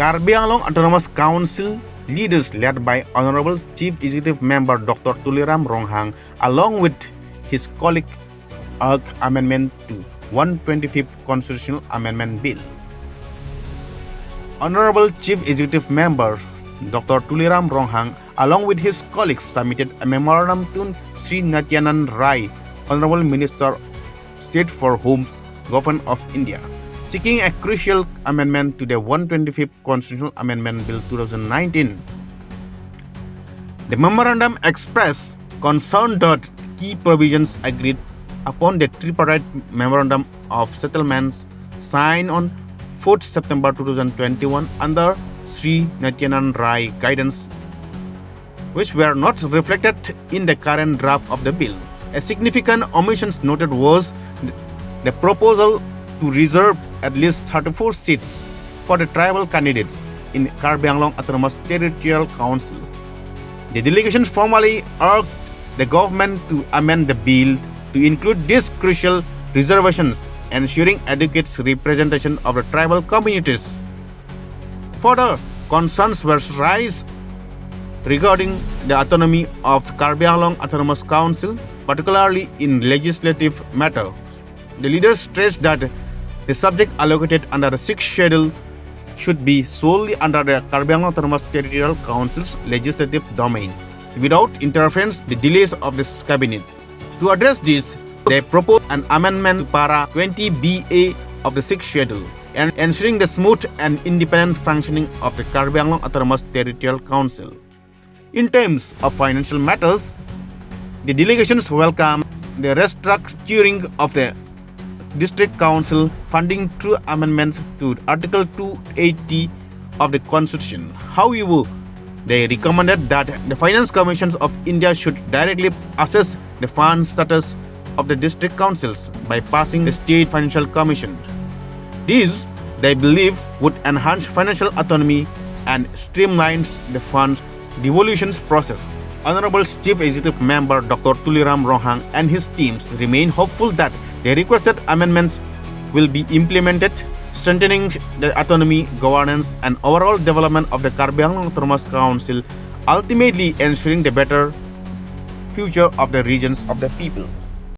Karbi Anglong Autonomous Council leaders led by Honorable Chief Executive Member Dr. Tuliram Ronghang along with his colleague urged amendment to 125th Constitutional Amendment Bill. Honorable Chief Executive Member Dr. Tuliram Ronghang along with his colleagues submitted a memorandum to Sri Nityanand Rai, Honorable Minister of State for Home Government of India, seeking a crucial amendment to the 125th Constitutional Amendment Bill 2019. The memorandum expressed concern that key provisions agreed upon the tripartite Memorandum of Settlements signed on 4th September 2021 under Sri Nityanand Rai guidance, which were not reflected in the current draft of the bill. A significant omission noted was the proposal to reserve at least 34 seats for the tribal candidates in Karbi Anglong Autonomous Territorial Council. The delegation formally urged the government to amend the bill to include these crucial reservations, ensuring adequate representation of the tribal communities. Further, concerns were raised regarding the autonomy of Karbi Anglong Autonomous Council, particularly in legislative matters. The leaders stressed that the subject allocated under the 6th schedule should be solely under the Karbi Anglong Autonomous Territorial Council's legislative domain, without interference the delays of this cabinet. To address this, they proposed an amendment to Para 20BA of the 6th schedule, and ensuring the smooth and independent functioning of the Karbi Anglong Autonomous Territorial Council. In terms of financial matters, the delegations welcome the restructuring of the District Council funding through amendments to Article 280 of the Constitution. However, they recommended that the Finance Commissions of India should directly assess the fund status of the district councils by passing the State Financial Commission. This, they believe, would enhance financial autonomy and streamlines the fund's devolution process. Honorable Chief Executive Member Dr. Tuliram Ronghang and his teams remain hopeful that the requested amendments will be implemented, strengthening the autonomy, governance, and overall development of the Karbi Anglong Autonomous Council, ultimately ensuring the better future of the regions of the people.